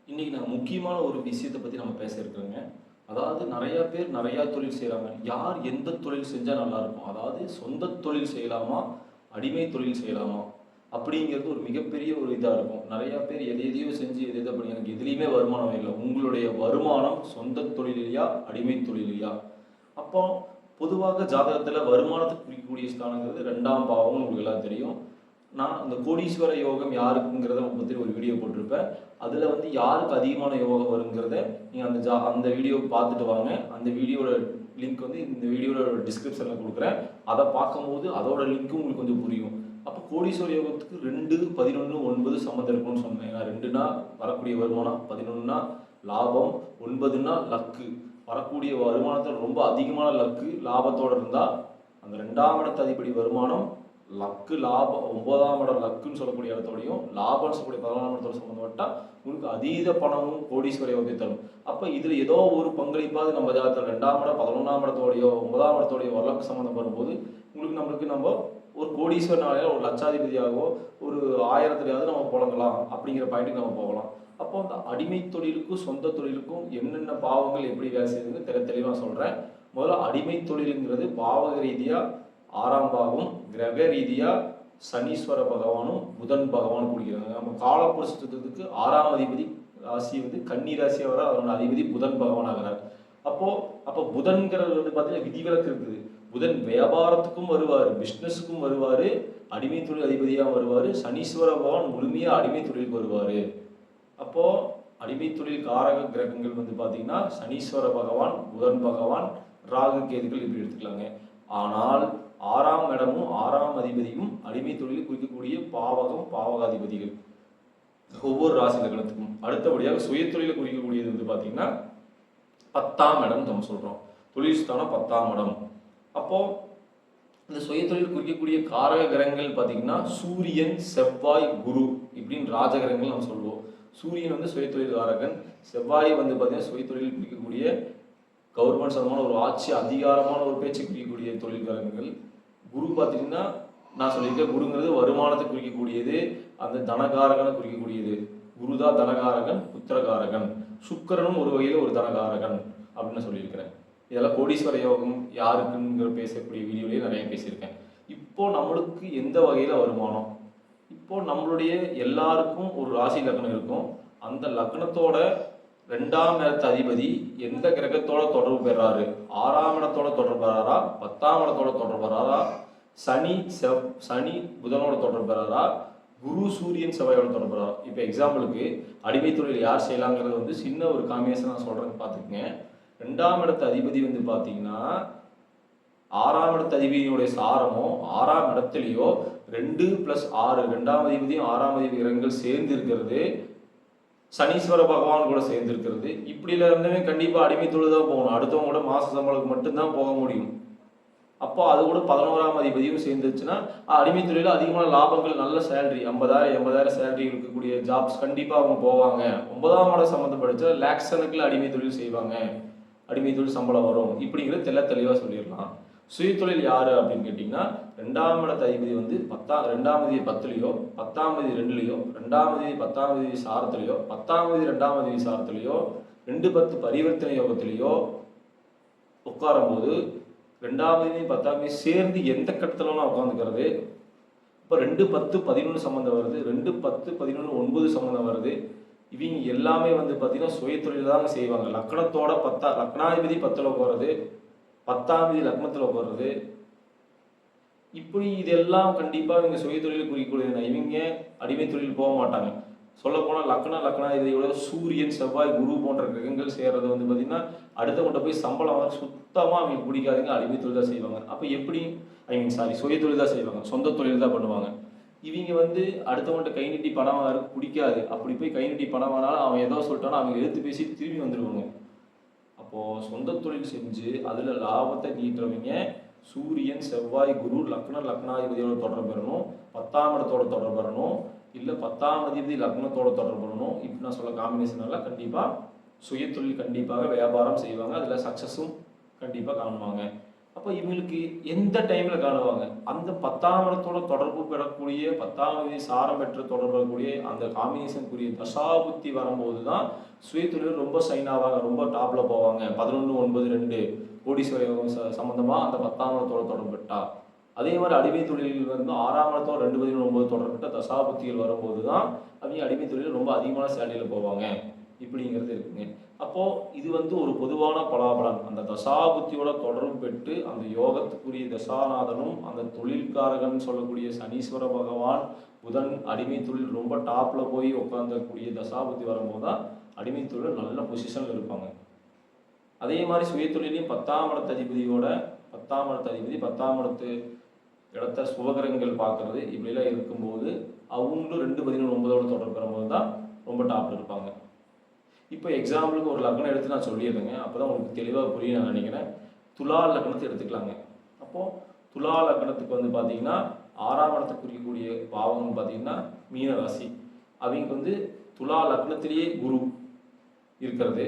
இன்னைக்கு நான் முக்கியமான ஒரு விஷயத்தை பத்தி நம்ம பேச இருக்கிறோங்க. அதாவது நெறைய பேர் நெறைய தொழில் செய்றாங்க. யார் எந்த தொழில் செஞ்சா நல்லா இருக்கும்? அதாவது சொந்த தொழில் செய்யலாமா? அடிமை தொழில் செய்யலாமா? அப்படிங்கிறது ஒரு மிகப்பெரிய ஒரு இதா இருக்கும். நெறைய பேர் எதையோ செஞ்சு எத பண்ணி எனக்கு எதுலயுமே வருமானம் இல்ல. உங்களுடைய வருமானம் சொந்த தொழிலிலயா? அடிமை தொழிலிலயா? அப்போ பொதுவாக ஜாதகத்துல வருமானத்தை குறிக்கக்கூடிய ஸ்தானங்கிறது 2ஆம் பாவம்னு உங்களுக்கு எல்லாம் தெரியும். நான் இந்த கோடீஸ்வர யோகம் யாருக்குங்கிறத பத்தி ஒரு வீடியோ போட்டிருப்பேன். அதுல வந்து யாருக்கு அதிகமான யோகம் வருங்கிறத நீங்க அந்த வீடியோ பார்த்துட்டு வாங்க. அந்த வீடியோட லிங்க் வந்து இந்த வீடியோட டிஸ்கிரிப்ஷன்ல கொடுக்குறேன். அதை பார்க்கும்போது அதோட லிங்க்கும் உங்களுக்கு கொஞ்சம் புரியும். அப்போ கோடீஸ்வர யோகத்துக்கு 2, 11, 9 சம்மந்தம் இருக்கும்னு சொன்னேன். ஏன்னா 2னா வரக்கூடிய வருமானம், 11னா லாபம், 9னா லக்கு. வரக்கூடிய வருமானத்தில் ரொம்ப அதிகமான லக்கு லாபத்தோட இருந்தா அந்த 2ஆம் இடத்து அதிபதி வருமானம் லக்கு லாபம் 9ஆம் இடம் லக்குன்னு சொல்லக்கூடிய இடத்தோடையும் லாபம்னு சொல்லக்கூடிய 14ஆம் இடத்தோட சம்மந்தப்பட்டா உங்களுக்கு அதீத பணமும் கோடீஸ்வர யோகத்தை தரும். அப்ப இதுல ஏதோ ஒரு பங்களிப்பாவது நம்ம ஜாதகத்தில் 2ஆம் இடம் 11ஆம் இடத்தோடையோ 9ஆம் இடத்தோடையோ வரலக்கு சம்மந்தம் வரும்போது நம்மளுக்கு நம்ம ஒரு கோடீஸ்வரனால ஒரு லட்சாதிபதியாகவோ ஒரு 1000த்துலயாவது நம்ம புழங்கலாம் அப்படிங்கிற பாயிண்ட்டுக்கு நம்ம போகலாம். அப்போ அந்த அடிமை தொழிலுக்கும் சொந்த தொழிலுக்கும் என்னென்ன பாவங்கள் எப்படி வேலை செய்யுதுன்னு தெளிவாக சொல்றேன். முதல்ல அடிமை தொழிலுங்கிறது பாவக ரீதியா 6ஆம் பாவம், கிரக ரீதியா சனீஸ்வர பகவானும் புதன் பகவானும் குடிக்கிறாங்க. நம்ம காலப்புருஷத்துக்கு 6ஆம் அதிபதி ராசி வந்து கன்னி ராசியா வர அதனோட அதிபதி புதன் பகவான் ஆகிறார். அப்போ புதன்கிறது வந்து பார்த்தீங்கன்னா விதிவிலக்கு இருக்குது. புதன் வியாபாரத்துக்கும் வருவார், பிஸ்னஸுக்கும் வருவார், அடிமை தொழில் அதிபதியாக வருவார், சனீஸ்வர பகவான் முழுமையா அடிமை தொழிலுக்கு வருவார். அப்போ அடிமை தொழில் காரக கிரகங்கள் வந்து பார்த்தீங்கன்னா சனீஸ்வர பகவான், புதன் பகவான், ராகு கேதுகள் இப்படி எடுத்துக்கலாங்க. ஆனால் 6ஆம் இடமும் 6ஆம் அதிபதியும் அடிமை தொழில் குறிக்கக்கூடிய பாவகம், பாவகாதிபதிகள் ஒவ்வொரு ராசி லக்னத்துக்கும். அடுத்தபடியாக சுய தொழிலை குறிக்கக்கூடியது வந்து பார்த்தீங்கன்னா 10ஆம் இடம் நம்ம சொல்றோம். தொழில் ஸ்தானம் 10ஆம் இடம். அப்போ இந்த சுய தொழில் குறிக்கக்கூடிய காரக கிரகங்கள் பார்த்தீங்கன்னா சூரியன், செவ்வாய், குரு இப்படின்னு ராஜகிரகங்கள் நம்ம சொல்லுவோம். சூரியன் வந்து சுய தொழில் காரகன், செவ்வாய் வந்து பார்த்தீங்கன்னா சுய தொழில் குறிக்கக்கூடிய கவர்மெண்ட் சம்பந்தமான ஒரு ஆட்சி அதிகாரமான ஒரு பேச்சு குறிக்கக்கூடிய தொழில்காரங்கள். குரு பார்த்தீங்கன்னா நான் சொல்லியிருக்கேன், குருங்கிறது வருமானத்தை குறிக்கக்கூடியது, அந்த தனகாரகனை குறிக்கக்கூடியது. குருதான் தனகாரகன், புத்திரகாரகன். சுக்கிரனும் ஒரு வகையில் ஒரு தனகாரகன் அப்படின்னு சொல்லியிருக்கிறேன். இதெல்லாம் கோடீஸ்வர யோகம் யாருக்குங்கிற பேசக்கூடிய வீடியோலேயே நிறைய பேசியிருக்கேன். இப்போ நம்மளுக்கு எந்த வகையில் வருமானம்? இப்போ நம்மளுடைய எல்லாருக்கும் ஒரு ராசி லக்னம் இருக்கும். அந்த லக்னத்தோட 2ஆம் இடத்து அதிபதி எந்த கிரகத்தோட தொடர்பு பெறாரு? 6ஆம் இடத்தோட தொடர்பு பெறாரா? 10ஆம் இடத்தோட தொடர்பு பெறாரா? சனி புதனோட தொடர்பு பெறாரா? குரு சூரியன் செவ்வாயோட தொடர்பு பெறாரா? இப்போ எக்ஸாம்பிளுக்கு அடிமை தொழில் யார் செய்யலாங்கிறது வந்து சின்ன ஒரு காம்பினேஷன் நான் சொல்றேன்னு பார்த்துக்கங்க. 2ஆம் இடத்து அதிபதி வந்து பார்த்தீங்கன்னா 6ஆம் இடத்து அதிபதியினுடைய சாரமும் 6ஆம் இடத்துலையோ 2+6 2ஆம் அதிபதியும் 6ஆம் அதிபதி கிரகங்கள் சேர்ந்து இருக்கிறது, சனீஸ்வர பகவான் கூட சேர்ந்திருக்கிறது. இப்படில இருந்தவே கண்டிப்பா அடிமை தொழில் தான் போகணும். அடுத்தவங்க கூட மாச சம்பளத்துக்கு மட்டும்தான் போக முடியும். அப்போ அது கூட 11ஆம் அதிபதியும் சேர்ந்துச்சுன்னா அடிமை தொழில அதிகமான லாபங்கள், நல்ல சேலரி 50,000 80,000 சேலரி இருக்கக்கூடிய ஜாப்ஸ் கண்டிப்பா அவங்க போவாங்க. 9ஆம் இடம் சம்மந்தப்படுத்த லேக்ஸ் கணக்கில் அடிமை தொழில் செய்வாங்க, அடிமை தொழில் சம்பளம் வரும் இப்படிங்கிறது தெளிவாக சொல்லிடலாம். சுய தொழில் யாரு அப்படின்னு கேட்டீங்கன்னா 2ஆம் இடத்து அதிபதி வந்து 2ஆம் அதிபதி 10லையோ 10ஆம் அதிபதி 2லையோ 2ஆம் அதிபதி 10ஆம் அதிபதி சாரத்திலையோ 10ஆம் அதிபதி 2ஆம் அதிபதி சாரத்திலையோ 2-10 பரிவர்த்தனை யோகத்திலையோ உட்காரும் போது 2ஆம் அதிபதி 10ஆம் அதிபதி சேர்ந்து எந்த கட்டத்திலாம் உட்காந்துக்கிறது. இப்போ 2-10-11 சம்மந்தம் வருது, 2-10-11-9 சம்மந்தம் வருது. இவங்க எல்லாமே வந்து பார்த்தீங்கன்னா சுய தொழில் தாங்க செய்வாங்க. லக்னத்தோட லக்னாதிபதி 10ல் உட்காருது, 10ஆம் அதிபதி லக்னத்தில் உட்காருது. இப்படி இதெல்லாம் கண்டிப்பாக இவங்க சுய தொழில் குறிக்கக்கூடியது. இவங்க அடிமை தொழில் போக மாட்டாங்க. சொல்லப்போனால் லக்னாதிபதியோட சூரியன், செவ்வாய், குரு போன்ற கிரகங்கள் சேர்றது வந்து பார்த்தீங்கன்னா அடுத்தவங்கிட்ட போய் சம்பளம் வர சுத்தமாக அவங்களுக்கு பிடிக்காதுங்க. அடிமை தொழில் தான் செய்வாங்க. அப்போ எப்படி சுய தொழில் தான் செய்வாங்க, சொந்த தொழில் தான் பண்ணுவாங்க. இவங்க வந்து அடுத்தவங்கிட்ட கை நீட்டி பணம் வாங்க பிடிக்காது. அப்படி போய் கை நீட்டி பணம் வாங்கினாலும் அவன் ஏதோ சொல்லிட்டாலும் அவங்க எடுத்து பேசி திரும்பி வந்துடுவாங்க. அப்போது சொந்த தொழில் செஞ்சு அதில் லாபத்தை நீட்டுறவங்க சூரியன், செவ்வாய், குரு லக்னாதிபதியோட தொடர்பு பெறணும், 10ஆம் இடத்தோட தொடர்பு பெறணும், இல்லை 10ஆம் அதிபதி லக்னத்தோட தொடர்பு பெறணும். இப்படி நான் சொல்ல காம்பினேஷனால கண்டிப்பாக சுய தொழில் கண்டிப்பாக வியாபாரம் செய்வாங்க. அதில் சக்ஸஸும் கண்டிப்பாக காணுவாங்க. அப்போ இவங்களுக்கு எந்த டைமில் காணுவாங்க அந்த 10ஆம் இடத்தோட தொடர்பு பெறக்கூடிய 10ஆம் விதி சாரம் பெற்ற தொடர்புக்கூடிய அந்த காம்பினேஷனுக்குரிய தசாபுத்தி வரும்போது தான் சுயதொழில் ரொம்ப சைன் ஆவாங்க, ரொம்ப டாப்பில் போவாங்க. 11, 9, 2 கோடீஸ்வர யோகம் சம்மந்தமாக அந்த 10ஆம் இடத்தோட தொடர்பு பெற்றா. அதே மாதிரி அடிமை தொழில் வந்து 6ஆம் இடத்தோட 2, 11, 9 தொடர்புட்ட தசாபுத்திகள் வரும்போது தான் அவங்க அடிமை தொழில் ரொம்ப அதிகமான சேலரியில் போவாங்க இப்படிங்கிறது இருக்குங்க. அப்போது இது வந்து ஒரு பொதுவான பலாபலன். அந்த தசாபுத்தியோட தொடர்பு பெற்று அந்த யோகத்துக்குரிய தசாநாதனும் அந்த தொழில்காரகன் சொல்லக்கூடிய சனீஸ்வர பகவான் புதன் அடிமை தொழில் ரொம்ப டாப்பில் போய் உட்காந்துக்கூடிய தசாபுத்தி வரும்போது தான் அடிமை தொழில் நல்ல பொசிஷனில் இருப்பாங்க. அதே மாதிரி சுயதொழிலையும் 10ஆம் இடத்து அதிபதியோட 10ஆம் இடத்து அதிபதி 10ஆம் இடத்த சுபகிரகங்கள் பார்க்கறது இப்படிலாம் இருக்கும்போது அவங்களும் 2, 11, 9 தொடர்பு பெறும்போது தான் ரொம்ப டாப்பில் இருப்பாங்க. இப்போ எக்ஸாம்பிளுக்கு ஒரு லக்னம் எடுத்து நான் சொல்லிடுறேங்க, அப்போ தான் உங்களுக்கு தெளிவாக புரியும் நான் நினைக்கிறேன். துலா லக்னத்தை எடுத்துக்கலாங்க. அப்போது துலா லக்னத்துக்கு வந்து பார்த்தீங்கன்னா 6ஆம் இடத்தை குறிக்கக்கூடிய பாவம்னு பார்த்தீங்கன்னா மீன ராசி. அவங்க வந்து துலா லக்னத்திலேயே குரு இருக்கிறது.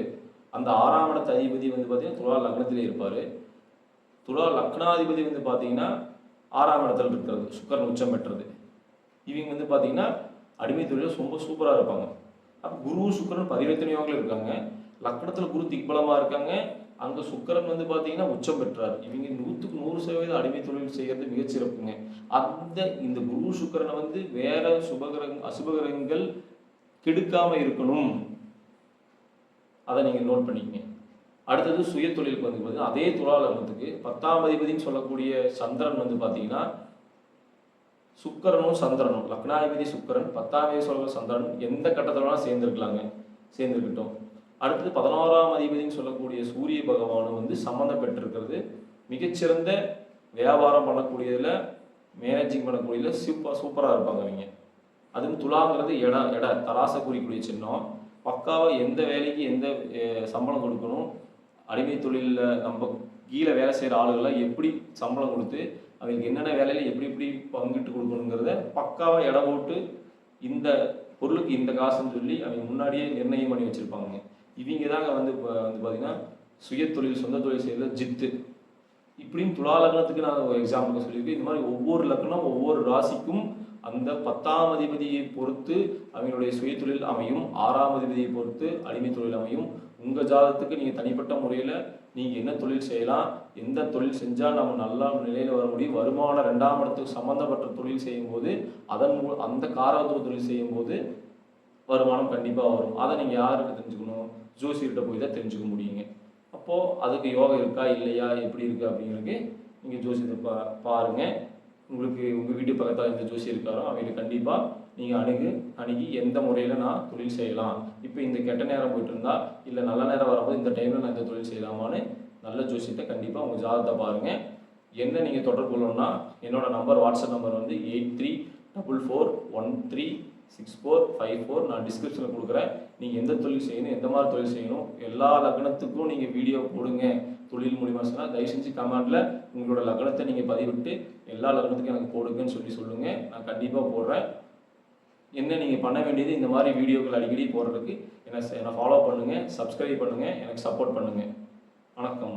அந்த 6ஆம் இடத்து அதிபதி வந்து பார்த்தீங்கன்னா துலா லக்னத்திலே இருப்பார். துலா லக்னாதிபதி வந்து பார்த்தீங்கன்னா 6ஆம் இடத்துல இருக்கிறது, சுக்கரன் உச்சம் பெற்றது. இவங்க வந்து பார்த்தீங்கன்னா அடிமை தொழில் ரொம்ப சூப்பராக இருப்பாங்க. அப்போ குரு சுக்கரன் பரிவர்த்தனை யோகங்கள் இருக்காங்க, லக்னத்தில் குரு திக்பலமாக இருக்காங்க, அங்கே சுக்கரன் வந்து பார்த்தீங்கன்னா உச்சம் பெற்றார். இவங்க 100% அடிமை தொழில் செய்கிறது மிகச்சிறப்புங்க. இந்த குரு சுக்கரனை வந்து வேற அசுபகிரகங்கள் கெடுக்காமல் இருக்கணும், அதை நீங்கள் நோட் பண்ணிக்கங்க. அடுத்தது சுய தொழிலுக்கு வந்து பார்த்தீங்கன்னா அதே துலா லக்னத்துக்கு 10ஆம் அதிபதினு சொல்லக்கூடிய சந்திரன் வந்து பார்த்தீங்கன்னா சுக்கரனும் சந்திரனும் லக்னாதிபதி சுக்கரன் 10ஆம் அதிபதி சொல்கிற சந்திரன் எந்த கட்டத்திலாம் சேர்ந்துருக்கட்டும். அடுத்தது 11ஆம் அதிபதினு சொல்லக்கூடிய சூரிய பகவானும் வந்து சம்மந்தம் பெற்றிருக்கிறது. மிகச்சிறந்த வியாபாரம் பண்ணக்கூடியதில் மேனேஜிங் பண்ணக்கூடியதில் சூப்பராக இருப்பாங்க அவங்க. அதுவும் துலாங்கிறது எடை தராசை குறிக்கூடிய சின்னம். பக்காவாக எந்த வேலைக்கு எந்த சம்பளம் கொடுக்கணும், அடிமை தொழிலில் நம்ம கீழே வேலை செய்கிற ஆளுகள்லாம் எப்படி சம்பளம் கொடுத்து அவங்களுக்கு என்னென்ன வேலையில் எப்படி பங்கிட்டு கொடுக்கணுங்கிறத பக்காவாக எடை போட்டு இந்த பொருளுக்கு இந்த காசுன்னு சொல்லி அவங்க முன்னாடியே நிர்ணயம் பண்ணி வச்சுருப்பாங்க. இவங்க தாங்க வந்து இப்போ வந்து பார்த்திங்கன்னா சுய தொழில் சொந்த தொழில் செய்கிறத ஜித்து. இப்படின்னு துலா லக்னத்துக்கு நான் ஒரு எக்ஸாம்பிளுக்கு சொல்லியிருக்கேன். இந்த மாதிரி ஒவ்வொரு லக்னம் ஒவ்வொரு ராசிக்கும் அந்த 10ஆம் அதிபதியை பொறுத்து அவங்களுடைய சுய தொழில் அமையும், 6ஆம் அதிபதியை பொறுத்து அடிமை தொழில் அமையும். உங்கள் ஜாதகத்துக்கு நீங்கள் தனிப்பட்ட முறையில் நீங்கள் என்ன தொழில் செய்யலாம், எந்த தொழில் செஞ்சால் நம்ம நல்லா நிலையில் வர முடியும், வருமானம் 2ஆம் இடத்துக்கு சம்மந்தப்பட்ட தொழில் செய்யும்போது அந்த காரத்துவ தொழில் செய்யும்போது வருமானம் கண்டிப்பாக வரும். அதை நீங்கள் யாருக்கு தெரிஞ்சுக்கணும், ஜோசியர்கிட்ட போய் தான் தெரிஞ்சுக்க முடியுங்க. அப்போது அதுக்கு யோகம் இருக்கா இல்லையா எப்படி இருக்குது அப்படிங்கிறது நீங்கள் ஜோசியத்தை பாருங்கள். உங்களுக்கு உங்கள் வீட்டு பக்கத்தில் எந்த ஜோசி இருக்காரோ அவங்களுக்கு கண்டிப்பாக நீங்கள் அணுகி எந்த முறையில் நான் தொழில் செய்யலாம், இப்போ இந்த கெட்ட நேரம் போயிட்டு இருந்தா இல்லை நல்ல நேரம் வரும்போது இந்த டைமில் நான் இந்த தொழில் செய்யலாமான்னு நல்ல ஜோசியத்தை கண்டிப்பாக உங்கள் ஜாதகத்தை பாருங்கள். என்ன நீங்கள் தொடர்பு கொள்ளணும்னா என்னோடய நம்பர் வாட்ஸ்அப் நம்பர் வந்து 8344136454. நான் டிஸ்கிரிப்ஷனில் கொடுக்குறேன். நீங்கள் எந்த தொழில் செய்யணும், எந்த மாதிரி தொழில் செய்யணும், எல்லா லக்னத்துக்கும் நீங்கள் வீடியோ போடுங்க தொழில் மூலிமா சொன்னால் தயவு செஞ்சு கமெண்டில் உங்களோட லக்னத்தை நீங்கள் பதிவிட்டு எல்லா லக்னத்துக்கும் எனக்கு போடுங்கன்னு சொல்லுங்கள். நான் கண்டிப்பாக போடுறேன். என்ன நீங்கள் பண்ண வேண்டியது இந்த மாதிரி வீடியோக்கள் அடிக்கடி போடுறதுக்கு என்னை ஃபாலோ பண்ணுங்கள், சப்ஸ்கிரைப் பண்ணுங்கள், எனக்கு சப்போர்ட் பண்ணுங்கள். வணக்கம்.